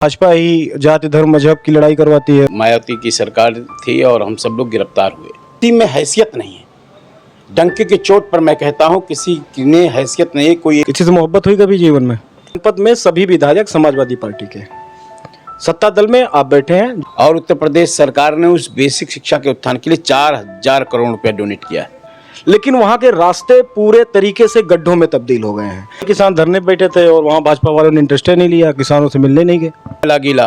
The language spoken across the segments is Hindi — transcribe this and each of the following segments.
भाजपा ही जाति धर्म मजहब की लड़ाई करवाती है। मायावती की सरकार थी और हम सब लोग गिरफ्तार हुए। किसी में हैसियत नहीं है, डंके की चोट पर मैं कहता हूँ किसी में हैसियत नहीं है। कोई किसी से मोहब्बत हुई कभी जीवन में? जनपद में सभी विधायक समाजवादी पार्टी के, सत्ता दल में आप बैठे हैं और उत्तर प्रदेश सरकार ने उस बेसिक शिक्षा के उत्थान के लिए 4,000 करोड़ रुपया डोनेट किया है। लेकिन वहाँ के रास्ते पूरे तरीके से गड्ढों में तब्दील हो गए हैं। किसान धरने पे बैठे थे और वहाँ भाजपा वालों ने इंटरेस्ट नहीं लिया, किसानों से मिलने नहीं गए। लागिला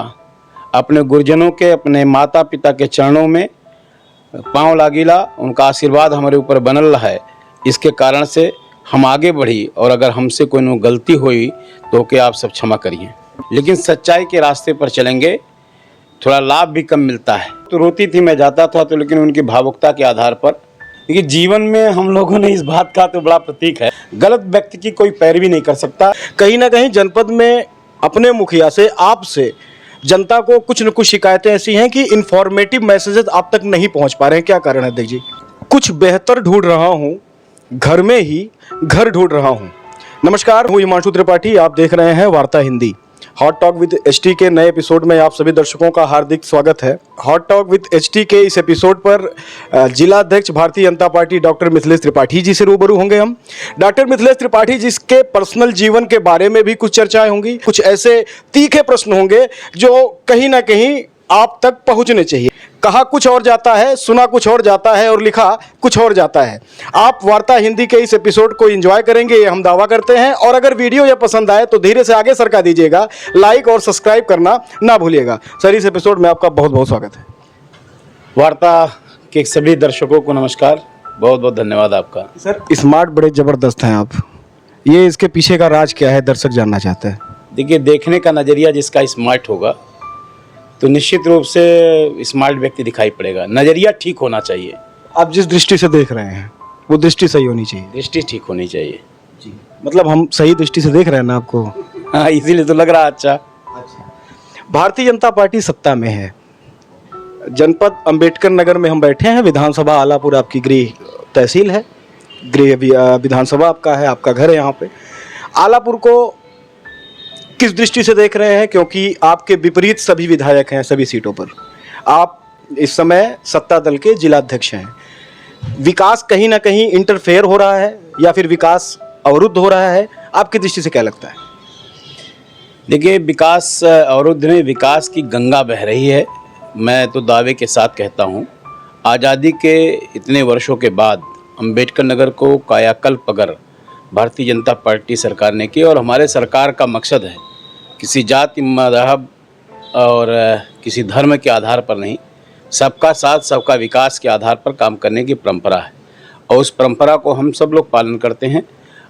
अपने गुरुजनों के, अपने माता पिता के चरणों में पांव लागिला, उनका आशीर्वाद हमारे ऊपर बनल रहा है। इसके कारण से हम आगे बढ़ी और अगर हमसे कोई गलती हुई तो कि आप सब क्षमा करिए, लेकिन सच्चाई के रास्ते पर चलेंगे। थोड़ा लाभ भी कम मिलता है तो रोती थी, मैं जाता था तो, लेकिन उनकी भावुकता के आधार पर, क्योंकि जीवन में हम लोगों ने इस बात का तो बड़ा प्रतीक है, गलत व्यक्ति की कोई पैरवी नहीं कर सकता। कहीं ना कहीं जनपद में अपने मुखिया से, आपसे जनता को कुछ न कुछ शिकायतें ऐसी हैं कि इन्फॉर्मेटिव मैसेजेस आप तक नहीं पहुंच पा रहे हैं। क्या कारण है दीजिए? कुछ बेहतर ढूंढ रहा हूं, घर में ही घर ढूंढ रहा हूं। नमस्कार, हूं हिमांशु त्रिपाठी, आप देख रहे हैं वार्ता Hindi. Hot talk with HT के नए एपिसोड में आप सभी दर्शकों का हार्दिक स्वागत है। हॉट टॉक विद एचटी के इस एपिसोड पर जिला अध्यक्ष भारतीय जनता पार्टी डॉक्टर मिथिलेश त्रिपाठी जी से रूबरू होंगे हम। डॉक्टर मिथिलेश त्रिपाठी जी के पर्सनल जीवन के बारे में भी कुछ चर्चाएं होंगी, कुछ ऐसे तीखे प्रश्न होंगे जो कहीं ना कहीं आप तक पहुंचने चाहिए। कहा कुछ और जाता है, सुना कुछ और जाता है और लिखा कुछ और जाता है। आप वार्ता हिंदी के इस एपिसोड को एंजॉय करेंगे, ये हम दावा करते हैं। और अगर वीडियो ये पसंद आए तो धीरे से आगे सरका दीजिएगा, लाइक और सब्सक्राइब करना ना भूलिएगा। सर, इस एपिसोड में आपका बहुत बहुत स्वागत है। वार्ता के सभी दर्शकों को नमस्कार, बहुत बहुत धन्यवाद आपका। सर, स्मार्ट बड़े ज़बरदस्त हैं आप, ये इसके पीछे का राज क्या है, दर्शक जानना चाहते हैं। देखिए, देखने का नज़रिया जिसका स्मार्ट होगा तो निश्चित रूप से स्मार्ट व्यक्ति दिखाई पड़ेगा। नज़रिया ठीक होना चाहिए। आप जिस दृष्टि से देख रहे हैं वो दृष्टि सही होनी चाहिए। दृष्टि ठीक होनी चाहिए जी, मतलब हम सही दृष्टि से देख रहे हैं ना आपको? हाँ, इसीलिए तो लग रहा अच्छा। भारतीय जनता पार्टी सत्ता में है। जनपद अंबेडकर नगर में हम बैठे हैं। विधानसभा आलापुर आपकी गृह तहसील है, गृह विधानसभा आपका है, आपका घर है यहाँ पे। आलापुर को किस दृष्टि से देख रहे हैं? क्योंकि आपके विपरीत सभी विधायक हैं सभी सीटों पर। आप इस समय सत्ता दल के जिलाध्यक्ष हैं। विकास कहीं ना कहीं इंटरफेयर हो रहा है या फिर विकास अवरुद्ध हो रहा है? आपकी दृष्टि से क्या लगता है? देखिए, विकास अवरुद्ध नहीं, विकास की गंगा बह रही है। मैं तो दावे के साथ कहता हूँ, आज़ादी के इतने वर्षों के बाद अंबेडकर नगर को कायाकल्प अगर भारतीय जनता पार्टी सरकार ने की, और हमारे सरकार का मकसद है किसी जाति मज़हब और किसी धर्म के आधार पर नहीं, सबका साथ सबका विकास के आधार पर काम करने की परंपरा है और उस परंपरा को हम सब लोग पालन करते हैं।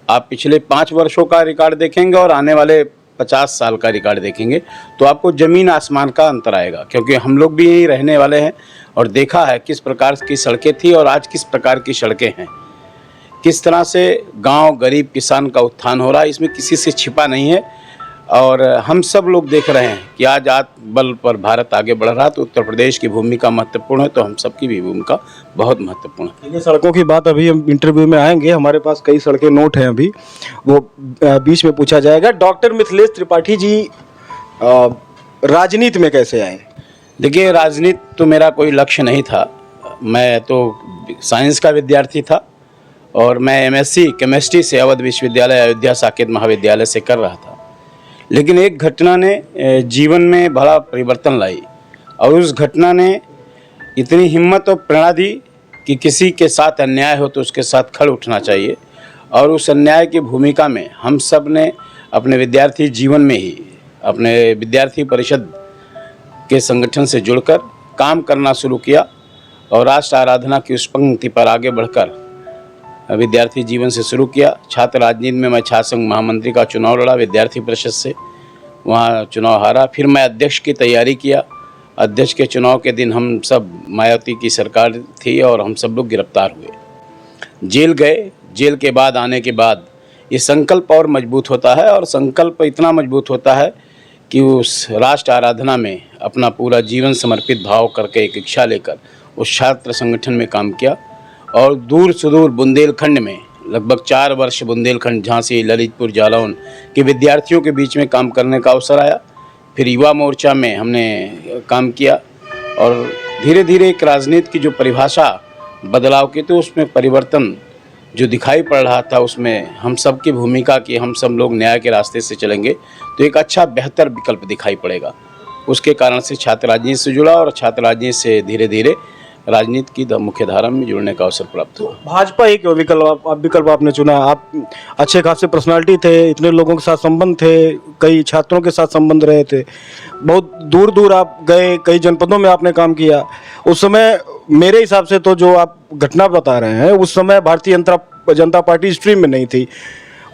आप पिछले 5 वर्षों का रिकॉर्ड देखेंगे और आने वाले 50 साल का रिकॉर्ड देखेंगे तो आपको ज़मीन आसमान का अंतर आएगा, क्योंकि हम लोग भी यहीं रहने वाले हैं और देखा है किस प्रकार की सड़कें थी और आज किस प्रकार की सड़कें हैं, किस तरह से गांव गरीब किसान का उत्थान हो रहा है। इसमें किसी से छिपा नहीं है और हम सब लोग देख रहे हैं कि आज आत्मबल पर भारत आगे बढ़ रहा है, तो उत्तर प्रदेश की भूमिका महत्वपूर्ण है, तो हम सबकी भी भूमिका बहुत महत्वपूर्ण है। ये सड़कों की बात अभी हम इंटरव्यू में आएंगे, हमारे पास कई सड़कें नोट हैं, अभी वो बीच में पूछा जाएगा। डॉक्टर मिथिलेश त्रिपाठी जी राजनीति में कैसे आए? देखिए, राजनीति तो मेरा कोई लक्ष्य नहीं था। मैं तो साइंस का विद्यार्थी था और मैं एमएससी केमिस्ट्री से अवध विश्वविद्यालय अयोध्या साकेत महाविद्यालय से कर रहा था। लेकिन एक घटना ने जीवन में बड़ा परिवर्तन लाई और उस घटना ने इतनी हिम्मत और प्रेरणा दी कि किसी के साथ अन्याय हो तो उसके साथ खड़ उठना चाहिए। और उस अन्याय की भूमिका में हम सब ने अपने विद्यार्थी जीवन में ही अपने विद्यार्थी परिषद के संगठन से जुड़कर काम करना शुरू किया और राष्ट्र आराधना की उस पंक्ति पर आगे बढ़कर विद्यार्थी जीवन से शुरू किया। छात्र राजनीति में मैं छात्र संघ महामंत्री का चुनाव लड़ा विद्यार्थी परिषद से, वहाँ चुनाव हारा। फिर मैं अध्यक्ष की तैयारी किया। अध्यक्ष के चुनाव के दिन हम सब, मायावती की सरकार थी और हम सब लोग गिरफ्तार हुए, जेल गए। जेल के बाद आने के बाद ये संकल्प और मजबूत होता है और संकल्प इतना मजबूत होता है कि उस राष्ट्र आराधना में अपना पूरा जीवन समर्पित भाव करके एक इच्छा लेकर उस छात्र संगठन में काम किया और दूर सुदूर बुंदेलखंड में लगभग 4 वर्ष बुंदेलखंड, झांसी, ललितपुर, जालौन के विद्यार्थियों के बीच में काम करने का अवसर आया। फिर युवा मोर्चा में हमने काम किया और धीरे धीरे एक राजनीति की जो परिभाषा बदलाव की तो उसमें परिवर्तन जो दिखाई पड़ रहा था, उसमें हम सब की भूमिका कि हम सब लोग न्याय के रास्ते से चलेंगे तो एक अच्छा बेहतर विकल्प दिखाई पड़ेगा। उसके कारण से छात्र राजनीति से जुड़ा और छात्र राजनीति से धीरे धीरे राजनीति की मुख्य धारा में जुड़ने का अवसर प्राप्त हुआ। भाजपा ही क्यों विकल्प आपने चुना? आप अच्छे खासे पर्सनालिटी थे, इतने लोगों के साथ संबंध थे, कई छात्रों के साथ संबंध रहे थे, बहुत दूर दूर आप गए, कई जनपदों में आपने काम किया। उस समय मेरे हिसाब से तो जो आप घटना बता रहे हैं, उस समय भारतीय जनता पार्टी स्ट्रीम में नहीं थी,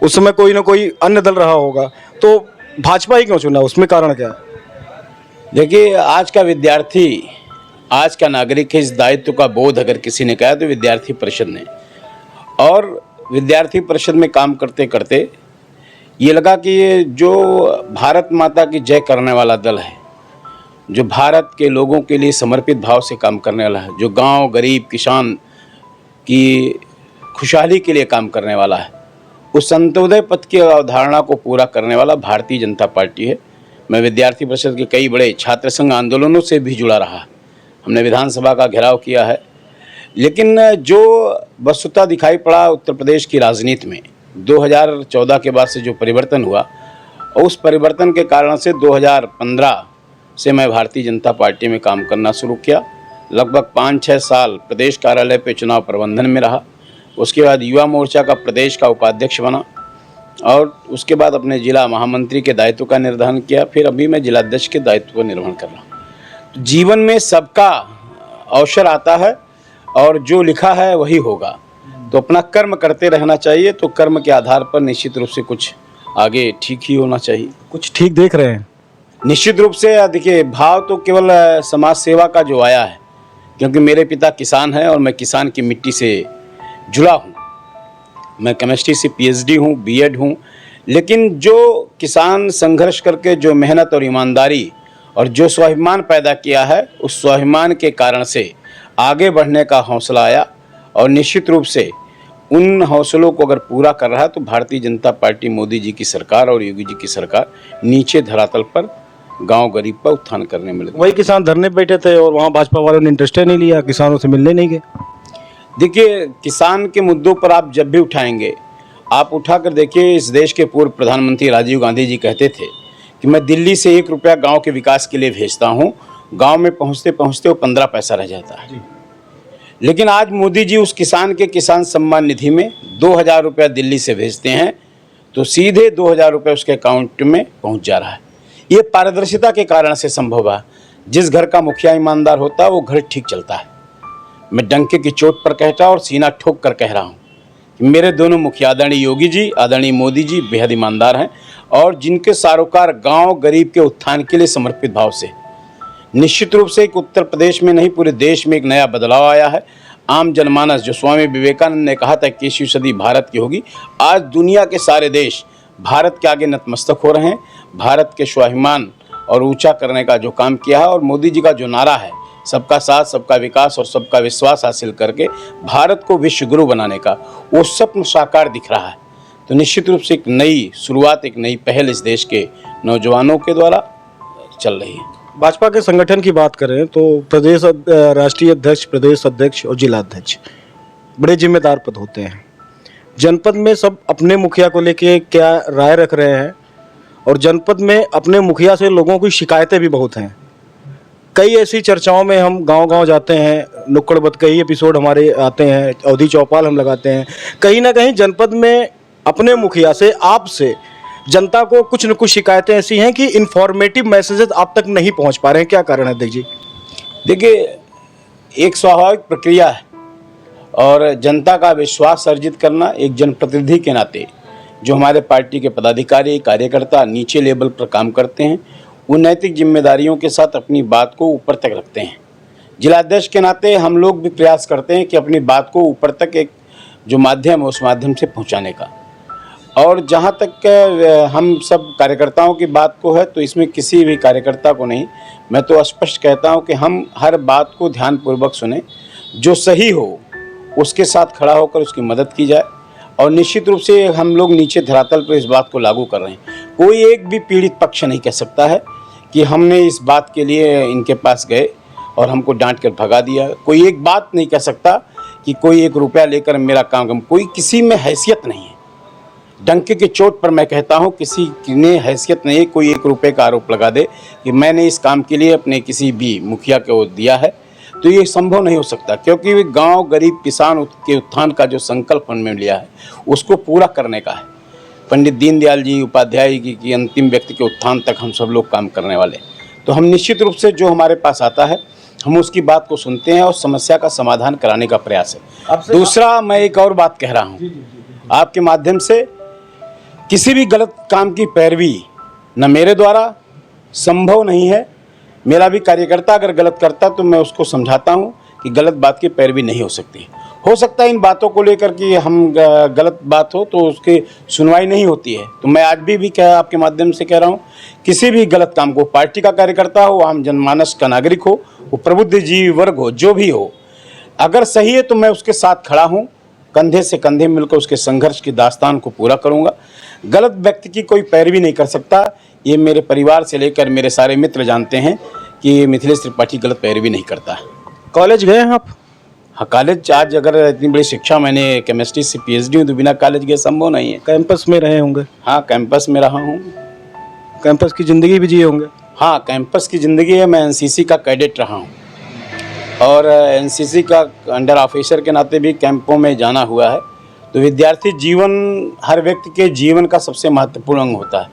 उस समय कोई ना कोई अन्य दल रहा होगा, तो भाजपा ही क्यों चुना? उसमें कारण क्या? देखिए, आज का विद्यार्थी, आज का नागरिक है, इस दायित्व का बोध अगर किसी ने कहा तो विद्यार्थी परिषद ने। और विद्यार्थी परिषद में काम करते करते ये लगा कि ये जो भारत माता की जय करने वाला दल है, जो भारत के लोगों के लिए समर्पित भाव से काम करने वाला है, जो गांव, गरीब, किसान की खुशहाली के लिए काम करने वाला है, उस अंत्योदय पथ की अवधारणा को पूरा करने वाला भारतीय जनता पार्टी है। मैं विद्यार्थी परिषद के कई बड़े छात्र संघ आंदोलनों से भी जुड़ा रहा, हमने विधानसभा का घेराव किया है, लेकिन जो वस्तुता दिखाई पड़ा उत्तर प्रदेश की राजनीति में 2014 के बाद से जो परिवर्तन हुआ, और उस परिवर्तन के कारण से 2015 से मैं भारतीय जनता पार्टी में काम करना शुरू किया। लगभग 5-6 साल प्रदेश कार्यालय पे चुनाव प्रबंधन में रहा। उसके बाद युवा मोर्चा का प्रदेश का उपाध्यक्ष बना और उसके बाद अपने जिला महामंत्री के दायित्व का निर्वहन किया। फिर अभी मैं जिलाध्यक्ष के दायित्व का निर्वहन कर रहा हूँ। तो जीवन में सबका अवसर आता है और जो लिखा है वही होगा, तो अपना कर्म करते रहना चाहिए। तो कर्म के आधार पर निश्चित रूप से कुछ आगे ठीक ही होना चाहिए। कुछ ठीक देख रहे हैं? निश्चित रूप से देखिए, भाव तो केवल समाज सेवा का जो आया है, क्योंकि मेरे पिता किसान हैं और मैं किसान की मिट्टी से जुड़ा हूँ। मैं केमिस्ट्री से पीएचडी हूँ, बीएड हूँ, लेकिन जो किसान संघर्ष करके जो मेहनत और ईमानदारी और जो स्वाभिमान पैदा किया है, उस स्वाभिमान के कारण से आगे बढ़ने का हौसला आया। और निश्चित रूप से उन हौसलों को अगर पूरा कर रहा है तो भारतीय जनता पार्टी, मोदी जी की सरकार और योगी जी की सरकार नीचे धरातल पर गांव गरीब का उत्थान करने में लगी। वही किसान धरने पे बैठे थे और वहाँ भाजपा वालों ने इंटरेस्ट नहीं लिया, किसानों से मिलने नहीं गए। देखिए, किसान के मुद्दों पर आप जब भी उठाएंगे, आप उठा कर देखिए, इस देश के पूर्व प्रधानमंत्री राजीव गांधी जी कहते थे कि मैं दिल्ली से 1 रुपया गांव के विकास के लिए भेजता हूं, गांव में पहुंचते पहुंचते वो 15 पैसा रह जाता है। लेकिन आज मोदी जी उस किसान के किसान सम्मान निधि में 2000 रुपया दिल्ली से भेजते हैं तो सीधे 2000 रुपये उसके अकाउंट में पहुंच जा रहा है। ये पारदर्शिता के कारण से संभव है। जिस घर का मुखिया ईमानदार होता है वो घर ठीक चलता है। मैं डंके की चोट पर कहता और सीना ठोक कर कह रहा हूँ कि मेरे दोनों मुखिया आदरणीय योगी जी, आदरणीय मोदी जी बेहद ईमानदार हैं और जिनके सारोकार गांव गरीब के उत्थान के लिए समर्पित भाव से। निश्चित रूप से एक उत्तर प्रदेश में नहीं, पूरे देश में एक नया बदलाव आया है। आम जनमानस, जो स्वामी विवेकानंद ने कहा था कि 21वीं सदी भारत की होगी, आज दुनिया के सारे देश भारत के आगे नतमस्तक हो रहे हैं। भारत के स्वाभिमान और ऊंचा करने का जो काम किया है और मोदी जी का जो नारा है, सबका साथ, सबका विकास और सबका विश्वास हासिल करके भारत को विश्व गुरु बनाने का, वो स्वप्न साकार दिख रहा है। तो निश्चित रूप से एक नई शुरुआत, एक नई पहल इस देश के नौजवानों के द्वारा चल रही है। भाजपा के संगठन की बात करें तो प्रदेश राष्ट्रीय अध्यक्ष, प्रदेश अध्यक्ष और जिला अध्यक्ष बड़े जिम्मेदार पद होते हैं। जनपद में सब अपने मुखिया को लेके क्या राय रख रहे हैं और जनपद में अपने मुखिया से लोगों की शिकायतें भी बहुत हैं। कई ऐसी चर्चाओं में हम गांव-गांव जाते हैं, नुक्कड़बद कई एपिसोड हमारे आते हैं, अवधि चौपाल हम लगाते हैं। कहीं ना कहीं जनपद में अपने मुखिया से, आपसे जनता को कुछ न कुछ शिकायतें ऐसी हैं कि इन्फॉर्मेटिव मैसेजेस आप तक नहीं पहुंच पा रहे हैं। क्या कारण है अध्यक्ष जी? देखिए, एक स्वाभाविक प्रक्रिया है और जनता का विश्वास अर्जित करना एक जनप्रतिनिधि के नाते, जो हमारे पार्टी के पदाधिकारी, कार्यकर्ता नीचे लेवल पर काम करते हैं, वो नैतिक जिम्मेदारियों के साथ अपनी बात को ऊपर तक रखते हैं। जिलाध्यक्ष के नाते हम लोग भी प्रयास करते हैं कि अपनी बात को ऊपर तक एक जो माध्यम है उस माध्यम से पहुंचाने का। और जहां तक हम सब कार्यकर्ताओं की बात को है, तो इसमें किसी भी कार्यकर्ता को नहीं, मैं तो स्पष्ट कहता हूं कि हम हर बात को ध्यानपूर्वक सुने, जो सही हो उसके साथ खड़ा होकर उसकी मदद की जाए। और निश्चित रूप से हम लोग नीचे धरातल पर इस बात को लागू कर रहे हैं। कोई एक भी पीड़ित पक्ष नहीं कह सकता है कि हमने इस बात के लिए इनके पास गए और हमको डांट कर भगा दिया। कोई एक बात नहीं कह सकता कि कोई 1 रुपया लेकर मेरा काम, कोई किसी में हैसियत नहीं है। डंके की चोट पर मैं कहता हूँ, किसी ने हैसियत नहीं है कोई 1 रुपये का आरोप लगा दे कि मैंने इस काम के लिए अपने किसी भी मुखिया को दिया है, तो ये संभव नहीं हो सकता। क्योंकि गांव गरीब किसान के उत्थान का जो संकल्प हमने लिया है उसको पूरा करने का है। पंडित दीनदयाल जी उपाध्याय की अंतिम व्यक्ति के उत्थान तक हम सब लोग काम करने वाले। तो हम निश्चित रूप से जो हमारे पास आता है हम उसकी बात को सुनते हैं और समस्या का समाधान कराने का प्रयास है। दूसरा, मैं एक और बात कह रहा हूँ आपके माध्यम से, किसी भी गलत काम की पैरवी न मेरे द्वारा संभव नहीं है। मेरा भी कार्यकर्ता अगर गलत करता तो मैं उसको समझाता हूँ कि गलत बात की पैरवी नहीं हो सकती। हो सकता है इन बातों को लेकर कि हम गलत बात हो तो उसकी सुनवाई नहीं होती है। तो मैं आज भी क्या आपके माध्यम से कह रहा हूँ, किसी भी गलत काम को, पार्टी का कार्यकर्ता हो, आम जनमानस का नागरिक हो, वो प्रबुद्ध जीव वर्ग हो, जो भी हो, अगर सही है तो मैं उसके साथ खड़ा हूँ, कंधे से कंधे मिलकर उसके संघर्ष की दास्तान को पूरा करूँगा। गलत व्यक्ति की कोई पैरवी नहीं कर सकता। ये मेरे परिवार से लेकर मेरे सारे मित्र जानते हैं कि मिथिलेश त्रिपाठी गलत पैरवी नहीं करता। कॉलेज गए हैं आप? हाँ, कॉलेज, आज अगर इतनी बड़ी शिक्षा, मैंने केमिस्ट्री से PhD हूँ, तो बिना कॉलेज गए संभव नहीं है। कैंपस में रहे होंगे? हाँ, कैंपस में रहा हूँ। कैंपस की ज़िंदगी भी जिए होंगे? हाँ, कैंपस की ज़िंदगी है। मैं NCC का कैडेट रहा हूँ और NCC का अंडर ऑफिसर के नाते भी कैंपों में जाना हुआ है। तो विद्यार्थी जीवन हर व्यक्ति के जीवन का सबसे महत्वपूर्ण अंग होता है,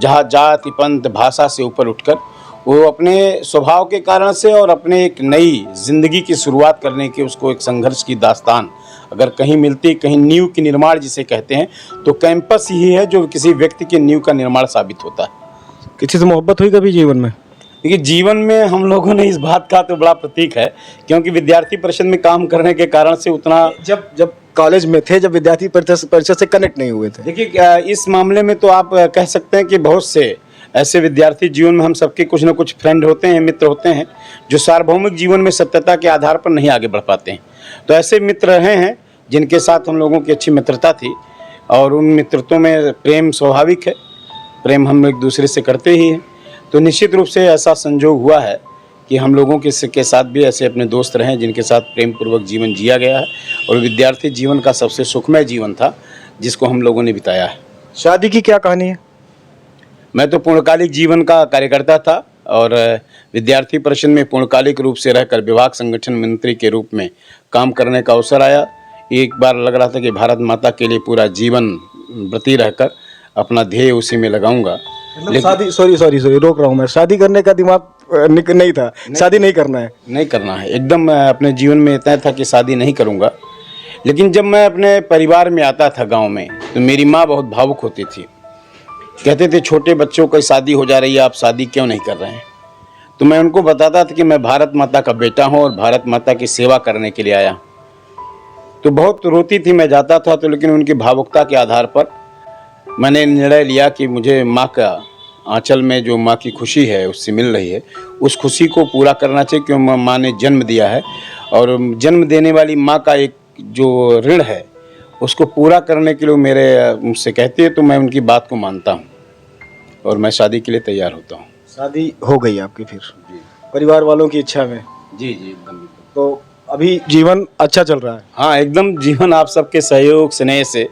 जहाँ जाति पंथ भाषा से ऊपर उठकर वो अपने स्वभाव के कारण से और अपने एक नई ज़िंदगी की शुरुआत करने की उसको एक संघर्ष की दास्तान अगर कहीं मिलती, कहीं नींव की निर्माण जिसे कहते हैं, तो कैंपस ही है जो किसी व्यक्ति के नींव का निर्माण साबित होता है। किसी से मोहब्बत हुई कभी जीवन में? देखिए, जीवन में हम लोगों ने इस बात का तो बड़ा प्रतीक है, क्योंकि विद्यार्थी परिषद में काम करने के कारण से उतना, जब कॉलेज में थे, जब विद्यार्थी परिषद से कनेक्ट नहीं हुए थे। देखिए, इस मामले में तो आप कह सकते हैं कि बहुत से ऐसे विद्यार्थी जीवन में हम सबके कुछ ना कुछ फ्रेंड होते हैं, मित्र होते हैं, जो सार्वभौमिक जीवन में सत्यता के आधार पर नहीं आगे बढ़ पाते हैं। तो ऐसे मित्र रहे हैं जिनके साथ हम लोगों की अच्छी मित्रता थी और उन मित्रत्वों में प्रेम स्वाभाविक है, प्रेम हम एक दूसरे से करते ही हैं। तो निश्चित रूप से ऐसा संजोग हुआ है कि हम लोगों के साथ भी ऐसे अपने दोस्त रहे जिनके साथ प्रेम पूर्वक जीवन जिया गया है और विद्यार्थी जीवन का सबसे सुखमय जीवन था जिसको हम लोगों ने बिताया है। शादी की क्या कहानी है? मैं तो पूर्णकालिक जीवन का कार्यकर्ता था और विद्यार्थी परिषद में पूर्णकालिक रूप से रहकर विभाग संगठन मंत्री के रूप में काम करने का अवसर आया। एक बार लग रहा था कि भारत माता के लिए पूरा जीवन व्रती रहकर अपना ध्येय उसी में लगाऊंगा। शादी, सॉरी रोक रहा हूँ मैं, शादी करने का दिमाग नहीं था? शादी नहीं करना है? नहीं करना है, एकदम अपने जीवन में इतना था कि शादी नहीं करूँगा। लेकिन जब मैं अपने परिवार में आता था गाँव में, तो मेरी माँ बहुत भावुक होती थी, कहते थे छोटे बच्चों की शादी हो जा रही है, आप शादी क्यों नहीं कर रहे हैं? तो मैं उनको बताता था कि मैं भारत माता का बेटा हूँ और भारत माता की सेवा करने के लिए आया। तो बहुत रोती थी, मैं जाता था तो, लेकिन उनकी भावुकता के आधार पर मैंने निर्णय लिया कि मुझे माँ का आंचल में जो माँ की खुशी है उससे मिल रही है, उस खुशी को पूरा करना चाहिए, क्यों माँ ने जन्म दिया है और जन्म देने वाली माँ का एक जो ऋण है उसको पूरा करने के लिए मेरे मुझसे कहती है, तो मैं उनकी बात को मानता हूँ और मैं शादी के लिए तैयार होता हूँ। शादी हो गई आपकी फिर? जी, परिवार वालों की इच्छा में? जी एकदम। तो अभी जीवन अच्छा चल रहा है? हाँ, एकदम जीवन आप सबके सहयोग स्नेह से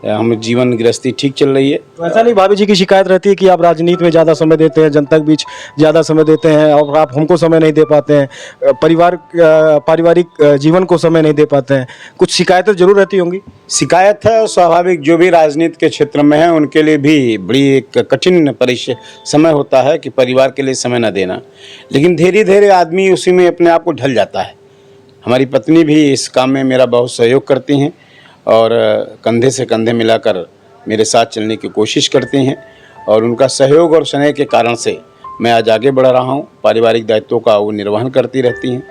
हम जीवन गृहस्थी ठीक चल रही है। तो ऐसा नहीं भाभी जी की शिकायत रहती है कि आप राजनीति में ज़्यादा समय देते हैं, जनता के बीच ज़्यादा समय देते हैं और आप हमको समय नहीं दे पाते हैं, पारिवारिक जीवन को समय नहीं दे पाते हैं, कुछ शिकायतें जरूर रहती होंगी? शिकायत है, स्वाभाविक, जो भी राजनीति के क्षेत्र में है उनके लिए भी बड़ी एक कठिन समय होता है कि परिवार के लिए समय न देना, लेकिन धीरे धीरे आदमी उसी में अपने आप को ढल जाता है। हमारी पत्नी भी इस काम में मेरा बहुत सहयोग करती हैं और कंधे से कंधे मिलाकर मेरे साथ चलने की कोशिश करती हैं और उनका सहयोग और स्नेह के कारण से मैं आज आगे बढ़ रहा हूँ। पारिवारिक दायित्वों का वो निर्वहन करती रहती हैं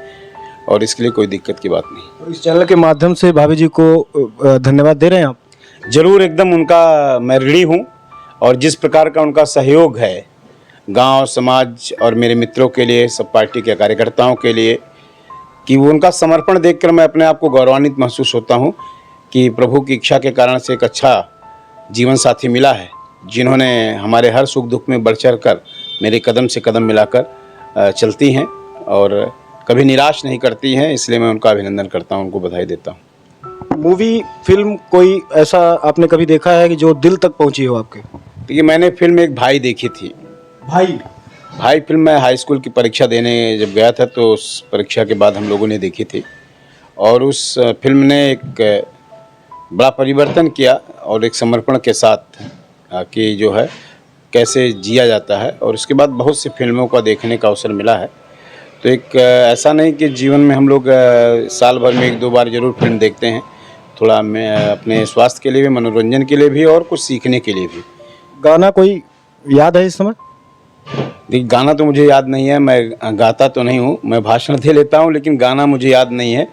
और इसके लिए कोई दिक्कत की बात नहीं। तो इस चैनल के माध्यम से भाभी जी को धन्यवाद दे रहे हैं आप? ज़रूर, एकदम उनका मैं ऋणी हूँ और जिस प्रकार का उनका सहयोग है गांव समाज और मेरे मित्रों के लिए, सब पार्टी के कार्यकर्ताओं के लिए, कि वो उनका समर्पण देखकर मैं अपने आप को गौरवान्वित महसूस होता हूँ कि प्रभु की इच्छा के कारण से एक अच्छा जीवन साथी मिला है जिन्होंने हमारे हर सुख दुख में बढ़ चढ़ कर मेरे कदम से कदम मिलाकर चलती हैं और कभी निराश नहीं करती हैं, इसलिए मैं उनका अभिनंदन करता हूं, उनको बधाई देता हूं। मूवी फिल्म कोई ऐसा आपने कभी देखा है कि जो दिल तक पहुंची हो आपके? देखिए, मैंने फिल्म एक भाई देखी थी। भाई फिल्म मैं हाई स्कूल की परीक्षा देने जब गया था तो उस परीक्षा के बाद हम लोगों ने देखी थी और उस फिल्म ने एक बड़ा परिवर्तन किया और एक समर्पण के साथ कि जो है कैसे जिया जाता है, और उसके बाद बहुत सी फिल्मों का देखने का अवसर मिला है। तो एक ऐसा नहीं कि जीवन में हम लोग साल भर में 1-2 बार ज़रूर फिल्म देखते हैं, थोड़ा मैं अपने स्वास्थ्य के लिए भी, मनोरंजन के लिए भी और कुछ सीखने के लिए भी। गाना कोई याद है इस समय? देखिए, गाना तो मुझे याद नहीं है, मैं गाता तो नहीं हूँ, मैं भाषण दे लेता हूँ, लेकिन गाना मुझे याद नहीं है।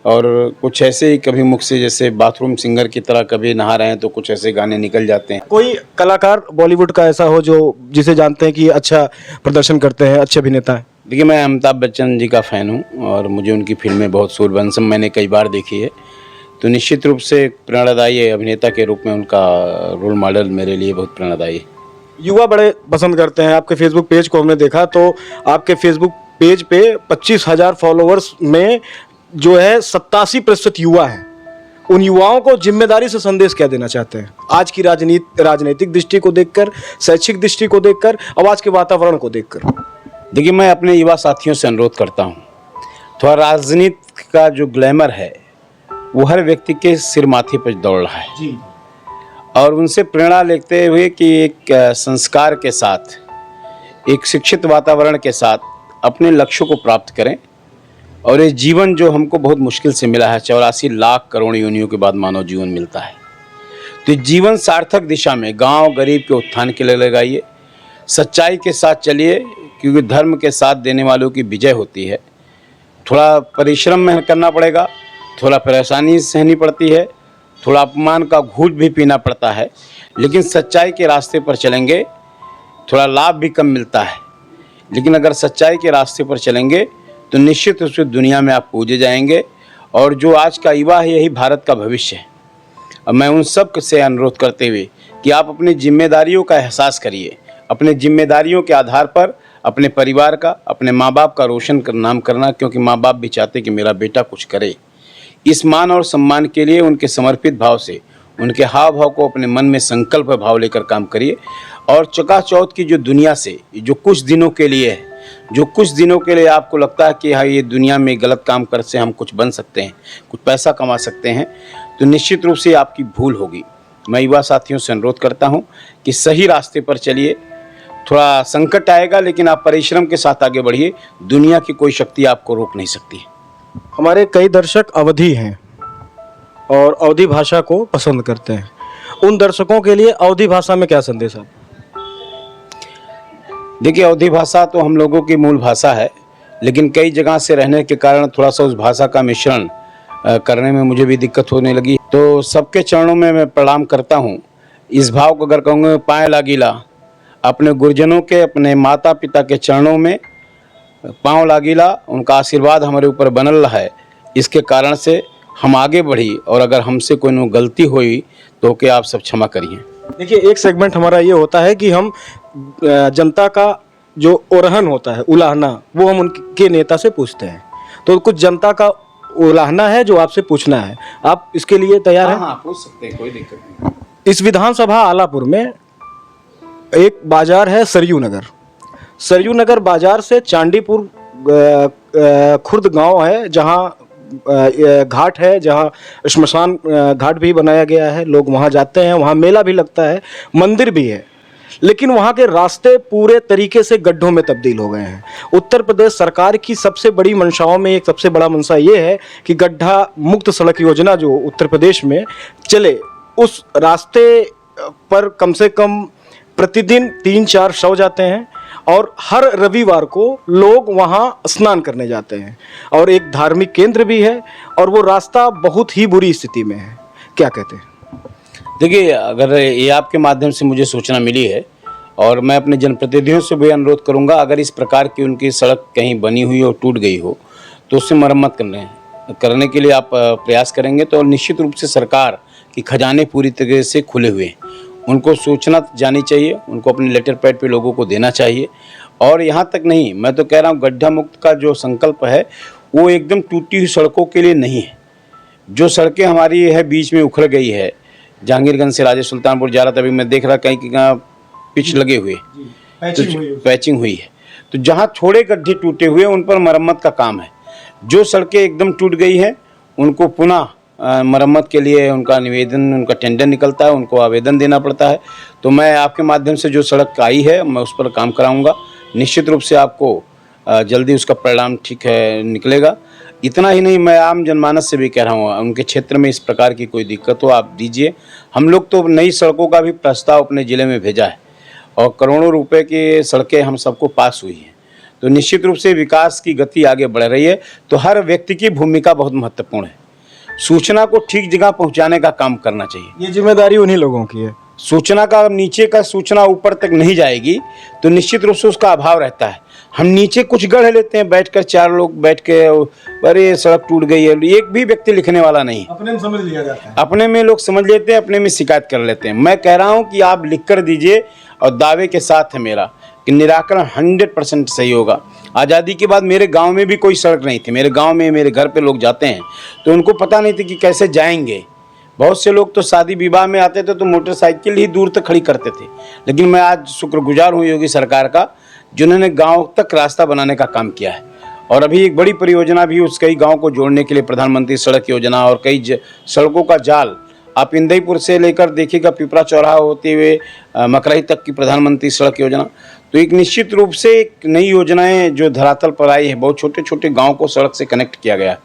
और कुछ ऐसे ही कभी मुख से, जैसे बाथरूम सिंगर की तरह कभी नहा रहे हैं तो कुछ ऐसे गाने निकल जाते हैं। कोई कलाकार बॉलीवुड का ऐसा हो जो जिसे जानते हैं कि अच्छा प्रदर्शन करते हैं, अच्छे अभिनेता हैं? देखिए, मैं अमिताभ बच्चन जी का फ़ैन हूँ और मुझे उनकी फिल्में बहुत, सूर्यवंशम मैंने कई बार देखी है, तो निश्चित रूप से प्रेरणादायी अभिनेता के रूप में उनका रोल मॉडल मेरे लिए बहुत प्रेरणादायी है। युवा बड़े पसंद करते हैं। आपके फेसबुक पेज को हमने देखा तो आपके फेसबुक पेज पे 25,000 फॉलोअर्स में जो है 87% युवा हैं। उन युवाओं को जिम्मेदारी से संदेश क्या देना चाहते हैं आज की राजनीतिक दृष्टि को देखकर, शैक्षिक दृष्टि को देखकर, अब आज के वातावरण को देखकर? देखिए, मैं अपने युवा साथियों से अनुरोध करता हूँ, थोड़ा राजनीति का जो ग्लैमर है वो हर व्यक्ति के सिर माथे पर दौड़ रहा है जी। और उनसे प्रेरणा लेते हुए कि एक संस्कार के साथ, एक शिक्षित वातावरण के साथ अपने लक्ष्यों को प्राप्त करें। और ये जीवन जो हमको बहुत मुश्किल से मिला है, 84 लाख करोड़ योनियों के बाद मानव जीवन मिलता है, तो जीवन सार्थक दिशा में गांव गरीब के उत्थान के लिए लगाइए, सच्चाई के साथ चलिए, क्योंकि धर्म के साथ देने वालों की विजय होती है। थोड़ा परिश्रम में करना पड़ेगा, थोड़ा परेशानी सहनी पड़ती है, थोड़ा अपमान का घूंट भी पीना पड़ता है, लेकिन सच्चाई के रास्ते पर चलेंगे, थोड़ा लाभ भी कम मिलता है, लेकिन अगर सच्चाई के रास्ते पर चलेंगे तो निश्चित रूप से दुनिया में आप पूजे जाएंगे। और जो आज का युवा है, यही भारत का भविष्य है। अब मैं उन सब से अनुरोध करते हुए कि आप अपनी जिम्मेदारियों का एहसास करिए, अपने जिम्मेदारियों के आधार पर अपने परिवार का, अपने माँ बाप का रोशन नाम करना, क्योंकि माँ बाप भी चाहते कि मेरा बेटा कुछ करे। इस मान और सम्मान के लिए उनके समर्पित भाव से, उनके हाव भाव को अपने मन में संकल्प भाव लेकर काम करिए। और चकाचौंध की जो दुनिया से, जो कुछ दिनों के लिए है, जो कुछ दिनों के लिए आपको लगता है कि हाँ, ये दुनिया में गलत काम कर से हम कुछ बन सकते हैं, कुछ पैसा कमा सकते हैं, तो निश्चित रूप से आपकी भूल होगी। मैं युवा साथियों से अनुरोध करता हूँ कि सही रास्ते पर चलिए। थोड़ा संकट आएगा, लेकिन आप परिश्रम के साथ आगे बढ़िए, दुनिया की कोई शक्ति आपको रोक नहीं सकती। हमारे कई दर्शक अवधी हैं और अवधी भाषा को पसंद करते हैं। उन दर्शकों के लिए अवधी भाषा में क्या संदेश है? देखिए, अवधी भाषा तो हम लोगों की मूल भाषा है, लेकिन कई जगह से रहने के कारण थोड़ा सा उस भाषा का मिश्रण करने में मुझे भी दिक्कत होने लगी। तो सबके चरणों में मैं प्रणाम करता हूँ। इस भाव को अगर कहूँगा, पाए लागिला, अपने गुरुजनों के, अपने माता पिता के चरणों में पाँव लागिला, उनका आशीर्वाद हमारे ऊपर बनल है। इसके कारण से हम आगे बढ़ी, और अगर हमसे कोई गलती हुई तो कि आप सब क्षमा करिए। देखिए, एक सेगमेंट हमारा ये होता है कि हम जनता का जो ओरहन होता है, उलाहना, वो हम उनके नेता से पूछते हैं। तो कुछ जनता का उलाहना है जो आपसे पूछना है, आप इसके लिए तैयार हैं? हाँ, पूछ सकते हैं, कोई दिक्कत नहीं। इस विधानसभा आलापुर में एक बाजार है सरयू नगर। सरयू नगर बाजार से चांदीपुर खुर्द गांव है, जहां घाट है, जहां श्मशान घाट भी बनाया गया है। लोग वहां जाते हैं, वहां मेला भी लगता है, मंदिर भी है, लेकिन वहां के रास्ते पूरे तरीके से गड्ढों में तब्दील हो गए हैं। उत्तर प्रदेश सरकार की सबसे बड़ी मंशाओं में एक सबसे बड़ा मंशा ये है कि गड्ढा मुक्त सड़क योजना जो उत्तर प्रदेश में चले, उस रास्ते पर कम से कम प्रतिदिन 3-4 शव जाते हैं और हर रविवार को लोग वहां स्नान करने जाते हैं, और एक धार्मिक केंद्र भी है, और वो रास्ता बहुत ही बुरी स्थिति में है। क्या कहते हैं? देखिए, अगर ये आपके माध्यम से मुझे सूचना मिली है, और मैं अपने जनप्रतिनिधियों से भी अनुरोध करूंगा, अगर इस प्रकार की उनकी सड़क कहीं बनी हुई और टूट गई हो तो उससे मरम्मत करने के लिए आप प्रयास करेंगे तो निश्चित रूप से सरकार की खजाने पूरी तरीके से खुले हुए हैं। उनको सूचना जानी चाहिए, उनको अपने लेटर पैड पे लोगों को देना चाहिए, और यहाँ तक नहीं, मैं तो कह रहा हूँ गड्ढा मुक्त का जो संकल्प है वो एकदम टूटी हुई सड़कों के लिए नहीं है। जो सड़कें हमारी है बीच में उखड़ गई है, जहांगीरगंज से राजे सुल्तानपुर जा रहा था, अभी मैं देख रहा कहीं कहीं पिच लगे हुए, तो पैचिंग हुई है। तो जहाँ थोड़े गड्ढे टूटे हुए उन पर मरम्मत का काम है। जो सड़कें एकदम टूट गई हैं उनको पुनः मरम्मत के लिए उनका निवेदन, उनका टेंडर निकलता है, उनको आवेदन देना पड़ता है। तो मैं आपके माध्यम से जो सड़क आई है मैं उस पर काम कराऊंगा, निश्चित रूप से आपको जल्दी उसका परिणाम ठीक है निकलेगा। इतना ही नहीं, मैं आम जनमानस से भी कह रहा हूँ, उनके क्षेत्र में इस प्रकार की कोई दिक्कत हो आप दीजिए। हम लोग तो नई सड़कों का भी प्रस्ताव अपने ज़िले में भेजा है और करोड़ों रुपए की सड़कें हम सबको पास हुई हैं। तो निश्चित रूप से विकास की गति आगे बढ़ रही है। तो हर व्यक्ति की भूमिका बहुत महत्वपूर्ण है। सूचना को ठीक जगह पहुंचाने का काम करना चाहिए, ये जिम्मेदारी उन्हीं लोगों की है। सूचना का नीचे का सूचना ऊपर तक नहीं जाएगी तो निश्चित रूप से उसका अभाव रहता है। हम नीचे कुछ गढ़ लेते हैं, बैठकर 4 लोग बैठ के अरे सड़क टूट गई है, एक भी व्यक्ति लिखने वाला नहीं, अपने में समझ लिया जाता है, अपने में लोग समझ लेते हैं, अपने में शिकायत कर लेते हैं। मैं कह रहा हूं कि आप लिख कर दीजिए और दावे के साथ है मेरा कि निराकरण 100% सही होगा। आज़ादी के बाद मेरे गांव में भी कोई सड़क नहीं थी। मेरे गांव में मेरे घर पे लोग जाते हैं तो उनको पता नहीं थी कि कैसे जाएंगे। बहुत से लोग तो शादी विवाह में आते थे तो मोटरसाइकिल ही दूर तक खड़ी करते थे, लेकिन मैं आज शुक्रगुजार हूँ योगी सरकार का जिन्होंने गांव तक रास्ता बनाने का काम किया है। और अभी एक बड़ी परियोजना भी उस कई गाँव को जोड़ने के लिए प्रधानमंत्री सड़क योजना और कई सड़कों का जाल, आप इंदईपुर से लेकर देखिएगा पिपरा चौराहा होते हुए मकराही तक की प्रधानमंत्री सड़क योजना। तो एक निश्चित रूप से एक नई योजनाएं जो धरातल पर आई है, बहुत छोटे छोटे गांव को सड़क से कनेक्ट किया गया है।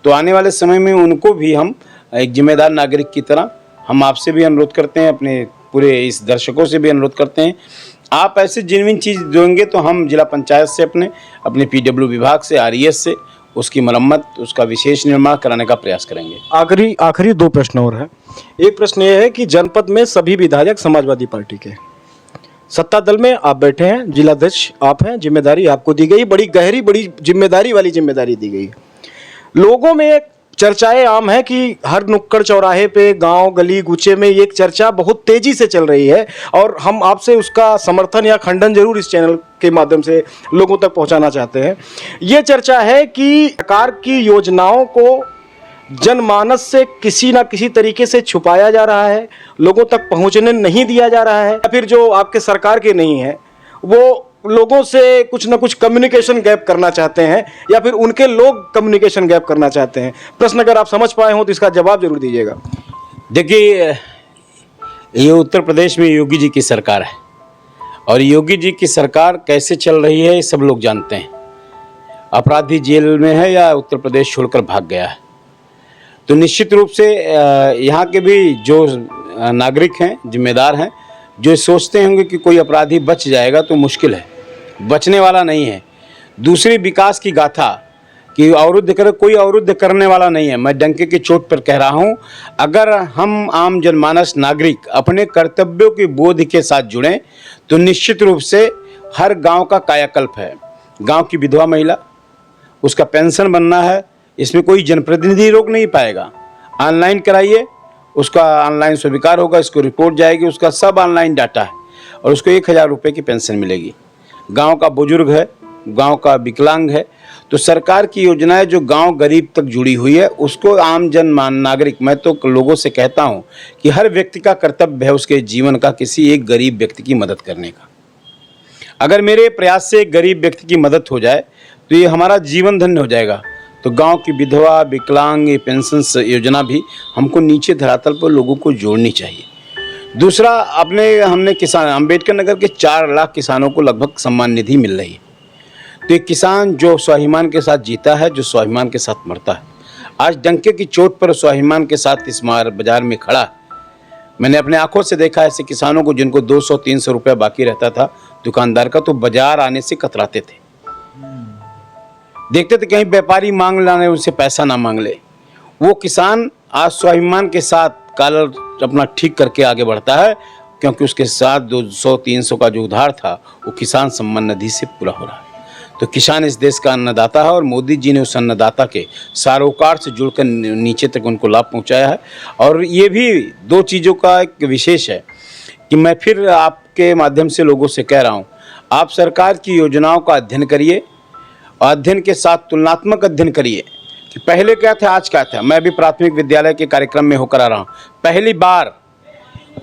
तो आने वाले समय में उनको भी हम एक जिम्मेदार नागरिक की तरह हम आपसे भी अनुरोध करते हैं, अपने पूरे इस दर्शकों से भी अनुरोध करते हैं, आप ऐसे जेन्युइन चीज़ देंगे तो हम जिला पंचायत से अपने PW विभाग से, RES से उसकी मरम्मत, उसका विशेष निर्माण कराने का प्रयास करेंगे। आखिरी 2 प्रश्न और है। एक प्रश्न ये है कि जनपद में सभी विधायक समाजवादी पार्टी के, सत्ता दल में आप बैठे हैं, जिलाध्यक्ष आप हैं, जिम्मेदारी आपको दी गई, बड़ी गहरी बड़ी जिम्मेदारी वाली जिम्मेदारी दी गई। लोगों में चर्चाएं आम है कि हर नुक्कड़ चौराहे पे, गांव गली गुचे में ये एक चर्चा बहुत तेजी से चल रही है और हम आपसे उसका समर्थन या खंडन जरूर इस चैनल के माध्यम से लोगों तक पहुंचाना चाहते हैं। ये चर्चा है कि सरकार की योजनाओं को जनमानस से किसी ना किसी तरीके से छुपाया जा रहा है, लोगों तक पहुंचने नहीं दिया जा रहा है, या फिर जो आपके सरकार के नहीं है वो लोगों से कुछ ना कुछ कम्युनिकेशन गैप करना चाहते हैं या फिर उनके लोग कम्युनिकेशन गैप करना चाहते हैं। प्रश्न अगर आप समझ पाए हो तो इसका जवाब जरूर दीजिएगा। देखिए, ये उत्तर प्रदेश में योगी जी की सरकार है और योगी जी की सरकार कैसे चल रही है ये सब लोग जानते हैं। अपराधी जेल में है या उत्तर प्रदेश छोड़कर भाग गया है। तो निश्चित रूप से यहाँ के भी जो नागरिक हैं, जिम्मेदार हैं, जो सोचते होंगे कि कोई अपराधी बच जाएगा तो मुश्किल है, बचने वाला नहीं है। दूसरी विकास की गाथा कि अवरुद्ध करे, कोई अवरुद्ध करने वाला नहीं है। मैं डंके की चोट पर कह रहा हूँ, अगर हम आम जनमानस नागरिक अपने कर्तव्यों की बोध के साथ जुड़ें तो निश्चित रूप से हर गांव का कायाकल्प है। गांव की विधवा महिला, उसका पेंशन बनना है, इसमें कोई जनप्रतिनिधि रोक नहीं पाएगा। ऑनलाइन कराइए, उसका ऑनलाइन स्वीकार होगा, इसको रिपोर्ट जाएगी, उसका सब ऑनलाइन डाटा है और उसको 1000 रुपये की पेंशन मिलेगी। गांव का बुजुर्ग है, गांव का विकलांग है, तो सरकार की योजनाएं जो गांव गरीब तक जुड़ी हुई है उसको आम जन नागरिक, मैं तो लोगों से कहता हूं कि हर व्यक्ति का कर्तव्य है उसके जीवन का किसी एक गरीब व्यक्ति की मदद करने का। अगर मेरे प्रयास से एक गरीब व्यक्ति की मदद हो जाए तो ये हमारा जीवन धन्य हो जाएगा। तो गांव की विधवा, विकलांग, ये पेंशन योजना भी हमको नीचे धरातल पर लोगों को जोड़नी चाहिए। दूसरा, हमने किसान, अम्बेडकर नगर के 4 लाख किसानों को लगभग सम्मान निधि मिल रही है। तो एक किसान जो स्वाभिमान के साथ जीता है, जो स्वाभिमान के साथ मरता है, आज डंके की चोट पर स्वाभिमान के साथ इस बाजार में खड़ा है। मैंने अपने आंखों से देखा ऐसे किसानों को जिनको 200-300 रुपये बाकी रहता था दुकानदार का, तो बाजार आने से कतराते थे। देखते थे कहीं व्यापारी मांग लाने, उनसे पैसा ना मांग ले। वो किसान आज स्वाभिमान के साथ कॉलर अपना ठीक करके आगे बढ़ता है, क्योंकि उसके साथ 200-300 का जो उधार था वो किसान सम्मान निधि से पूरा हो रहा है। तो किसान इस देश का अन्नदाता है और मोदी जी ने उस अन्नदाता के सरोकार से जुड़कर नीचे तक उनको लाभ पहुंचाया है। और ये भी 2 चीज़ों का एक विशेष है कि मैं फिर आपके माध्यम से लोगों से कह रहा हूँ, आप सरकार की योजनाओं का अध्ययन करिए और अध्ययन के साथ तुलनात्मक अध्ययन करिए कि पहले क्या था, आज क्या था। मैं भी प्राथमिक विद्यालय के कार्यक्रम में होकर आ रहा हूँ। पहली बार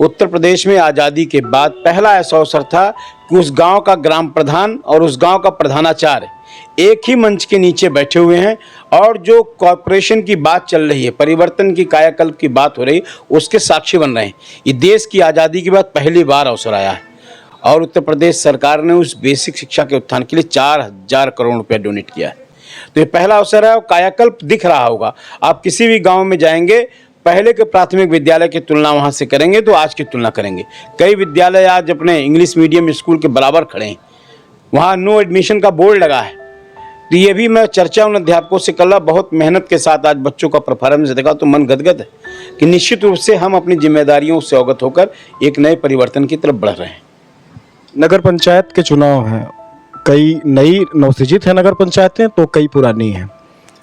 उत्तर प्रदेश में आज़ादी के बाद पहला ऐसा अवसर था कि उस गांव का ग्राम प्रधान और उस गांव का प्रधानाचार्य एक ही मंच के नीचे बैठे हुए हैं और जो कॉरपोरेशन की बात चल रही है, परिवर्तन की, कायाकल्प की बात हो रही, उसके साक्षी बन रहे हैं। ये देश की आज़ादी के बाद पहली बार अवसर आया है और उत्तर प्रदेश सरकार ने उस बेसिक शिक्षा के उत्थान के लिए 4,000 करोड़ रुपया डोनेट किया है। तो ये पहला अवसर है और कायाकल्प दिख रहा होगा। आप किसी भी गांव में जाएंगे, पहले के प्राथमिक विद्यालय की तुलना वहां से करेंगे तो आज की तुलना करेंगे। कई विद्यालय आज अपने इंग्लिश मीडियम स्कूल के बराबर खड़े हैं, वहाँ नो एडमिशन का बोर्ड लगा है। तो ये भी मैं चर्चा उन अध्यापकों से कर रहा, बहुत मेहनत के साथ आज बच्चों का परफॉर्मेंस देखा तो मन गदगद है कि निश्चित रूप से हम अपनी जिम्मेदारियों से अवगत होकर एक नए परिवर्तन की तरफ बढ़ रहे हैं। नगर पंचायत के चुनाव हैं, कई नई नवसृजित है नगर पंचायतें तो कई पुरानी हैं।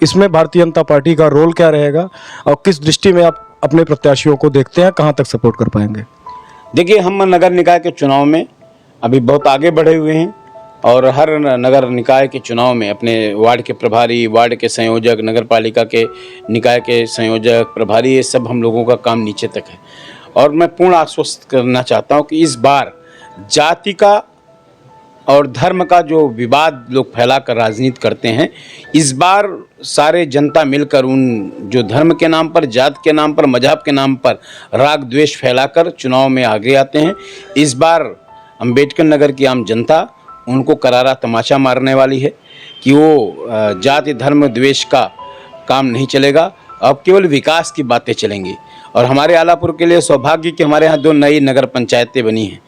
इसमें भारतीय जनता पार्टी का रोल क्या रहेगा और किस दृष्टि में आप अपने प्रत्याशियों को देखते हैं, कहाँ तक सपोर्ट कर पाएंगे? देखिए, हम नगर निकाय के चुनाव में अभी बहुत आगे बढ़े हुए हैं और हर नगर निकाय के चुनाव में अपने वार्ड के प्रभारी, वार्ड के संयोजक, नगर पालिका के निकाय के संयोजक, प्रभारी, ये सब हम लोगों का काम नीचे तक है। और मैं पूर्ण आश्वस्त करना चाहता हूँ कि इस बार जाति का और धर्म का जो विवाद लोग फैलाकर राजनीति करते हैं, इस बार सारे जनता मिलकर उन जो धर्म के नाम पर, जात के नाम पर, मजहब के नाम पर राग द्वेष फैलाकर चुनाव में आगे आते हैं। इस बार अम्बेडकर नगर की आम जनता उनको करारा तमाचा मारने वाली है कि वो जाति धर्म द्वेष का काम नहीं चलेगा, अब केवल विकास की बातें चलेंगी। और हमारे आलापुर के लिए सौभाग्य कि हमारे यहाँ 2 नई नगर पंचायतें बनी हैं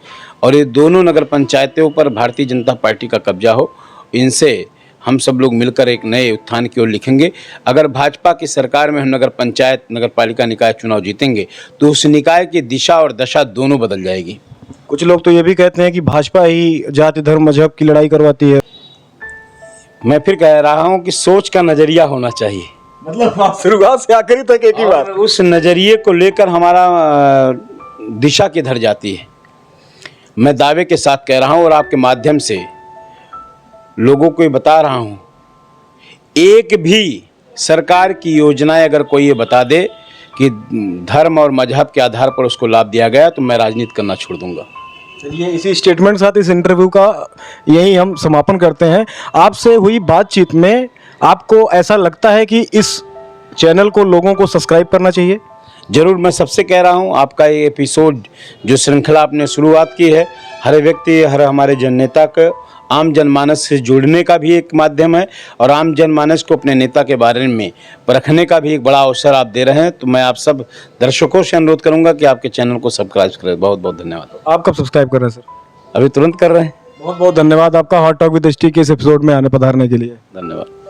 और ये दोनों नगर पंचायतों पर भारतीय जनता पार्टी का कब्जा हो। इनसे हम सब लोग मिलकर एक नए उत्थान की ओर लिखेंगे। अगर भाजपा की सरकार में हम नगर पंचायत, नगर पालिका निकाय चुनाव जीतेंगे तो उस निकाय की दिशा और दशा दोनों बदल जाएगी। कुछ लोग तो ये भी कहते हैं कि भाजपा ही जाति धर्म मजहब की लड़ाई करवाती है। मैं फिर कह रहा हूँ कि सोच का नज़रिया होना चाहिए, मतलब शुरुआत से आखिरी तक एक ही बात। उस नज़रिए को लेकर हमारा दिशा किधर जाती है, मैं दावे के साथ कह रहा हूँ और आपके माध्यम से लोगों को ये बता रहा हूँ, एक भी सरकार की योजनाएं अगर कोई ये बता दे कि धर्म और मजहब के आधार पर उसको लाभ दिया गया तो मैं राजनीति करना छोड़ दूंगा। चलिए, इसी स्टेटमेंट साथ इस इंटरव्यू का यही हम समापन करते हैं। आपसे हुई बातचीत में आपको ऐसा लगता है कि इस चैनल को लोगों को सब्सक्राइब करना चाहिए? जरूर, मैं सबसे कह रहा हूँ, आपका ये एपिसोड जो श्रृंखला आपने शुरुआत की है, हर व्यक्ति, हर हमारे जननेता को आम जनमानस से जुड़ने का भी एक माध्यम है और आम जनमानस को अपने नेता के बारे में परखने का भी एक बड़ा अवसर आप दे रहे हैं। तो मैं आप सब दर्शकों से अनुरोध करूंगा कि आपके चैनल को सब्सक्राइब करें। बहुत बहुत धन्यवाद। आप कब सब्सक्राइब कर रहे हैं सर? अभी तुरंत कर रहे हैं। बहुत बहुत धन्यवाद आपका हॉट टॉक विद एसटी के इस एपिसोड में आने पधारने के लिए। धन्यवाद।